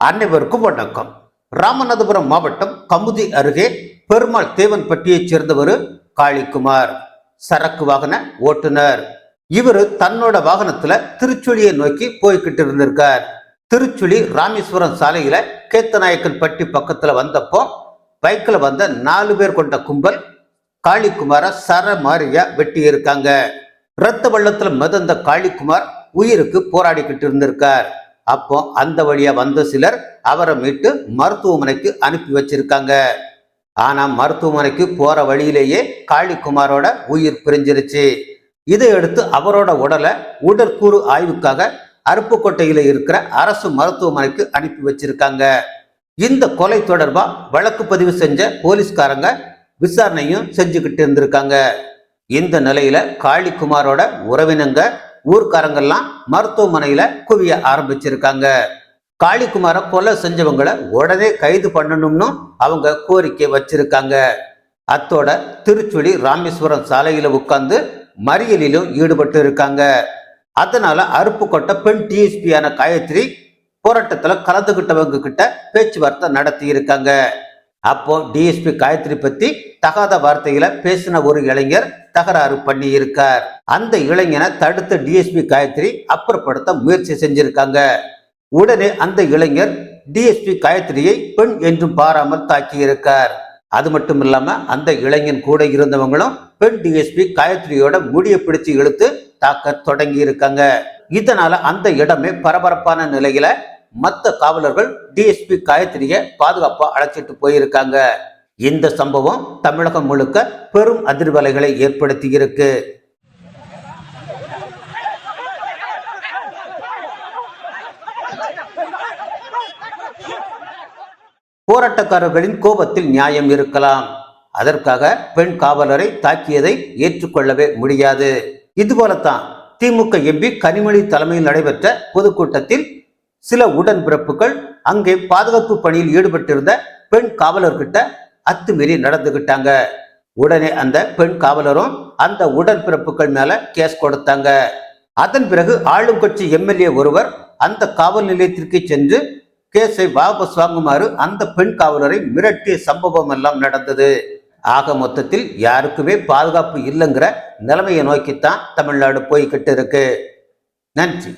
அனைவருக்கும் வணக்கம். ராமநாதபுரம் மாவட்டம் கமுதி அருகே பெருமாள் தேவன்பட்டியைச் சேர்ந்தவர் காளிக்குமார், சரக்கு வாகன ஓட்டுநர். இவர் தன்னோட வாகனத்துல திருச்சுழியை நோக்கி போய்கிட்டு இருந்திருக்கார். திருச்சுழி ராமேஸ்வரம் சாலையில கேத்தநாயக்கன் பட்டி பக்கத்துல வந்தப்போ பைக்கில் வந்த 4 பேர் கொண்ட கும்பல் காளிக்குமார சரமாரியா வெட்டி இருக்காங்க. இரத்த வெள்ளத்துல மிதந்த காளிக்குமார் உயிருக்கு போராடிக்கிட்டு இருந்திருக்கார். அப்போ அந்த வழியா வந்த சிலர் அவரை மீட்டு மருத்துவமனைக்கு அனுப்பி வச்சிருக்காங்க. ஆனா மருத்துவமனைக்கு போற வழியிலேயே காளிக்குமாரோட உயிர் பிரிஞ்சிருச்சு. இதையடுத்து அவரோட உடலை உடற்கூறு ஆய்வுக்காக அருப்புக்கோட்டையில இருக்கிற அரசு மருத்துவமனைக்கு அனுப்பி வச்சிருக்காங்க. இந்த கொலை தொடர்பா வழக்கு பதிவு செஞ்ச போலீஸ்காரங்க விசாரணையும் செஞ்சுக்கிட்டு இருந்திருக்காங்க. இந்த நிலையில காளிக்குமாரோட உறவினங்க ஊர்க்காரங்கெல்லாம் மருத்துவமனையில குவிய ஆரம்பிச்சிருக்காங்க. காளிக்குமார கொலை செஞ்சவங்களை உடனே கைது பண்ணணும்னு அவங்க கோரிக்கை வச்சிருக்காங்க. அத்தோட திருச்சுழி ராமேஸ்வரம் சாலையில உட்கார்ந்து மறியலிலும் ஈடுபட்டு இருக்காங்க. அதனால அருப்புக்கோட்டை பெண் டிஎஸ்பியான காயத்ரி போராட்டத்துல கலந்துகிட்டவங்க கிட்ட பேச்சுவார்த்தை நடத்தி இருக்காங்க. அப்போ டிஎஸ்பி காயத்ரி பத்தி தகாத வார்த்தையில பேசின ஒரு இளைஞர் தகராறு பண்ணி இருக்கார். அந்த இளைஞனை தடுத்த டிஎஸ்பி காயத்ரி அப்புறப்படுத்த முயற்சி செஞ்சிருக்காங்க. உடனே அந்த இளைஞர் டிஎஸ்பி காயத்ரியை பெண் என்றும் பாராமல் தாக்கி இருக்கார். அது மட்டும் இல்லாம அந்த இளைஞன் கூட இருந்தவங்களும் பெண் டிஎஸ்பி காயத்ரியோட முடியை பிடிச்சு இழுத்து தாக்க தொடங்கி இருக்காங்க. இதனால அந்த இடமே பரபரப்பான நிலையில மற்ற காவலர்கள் டிஎஸ்பி காயத்ரியை பாதுகாப்பா அழைச்சிட்டு போயிருக்காங்க. இந்த சம்பவம் தமிழகம் முழுக்க பெரும் அதிர்வலைகளை ஏற்படுத்தி இருக்கு. போராட்டக்காரர்களின் கோபத்தில் நியாயம் இருக்கலாம். அதற்காக பெண் காவலரை தாக்கியதை ஏற்றுக்கொள்ளவே முடியாது. இதுபோலத்தான் திமுக எம்பி கனிமொழி தலைமையில் நடைபெற்ற பொதுக்கூட்டத்தில் சில உடன்பிறப்புகள் அங்கே பாதுகாப்பு பணியில் ஈடுபட்டிருந்த பெண் காவலர்கிட்ட அத்துமீறி நடந்துகிட்டாங்க. உடனே அந்த பெண் காவலரும் அந்த உடன்பிறப்புகள் மேல கேஸ் கொடுத்தாங்க. அதன் பிறகு ஆளும் கட்சி எம்எல்ஏ ஒருவர் அந்த காவல் நிலையத்திற்கு சென்று கேஸை வாபஸ் வாங்குமாறு அந்த பெண் காவலரை மிரட்டிய சம்பவம் எல்லாம் நடந்தது. ஆக மொத்தத்தில் யாருக்குமே பாதுகாப்பு இல்லைங்கிற நிலைமையை நோக்கித்தான் தமிழ்நாடு போய்கிட்டு இருக்கு. நன்றி.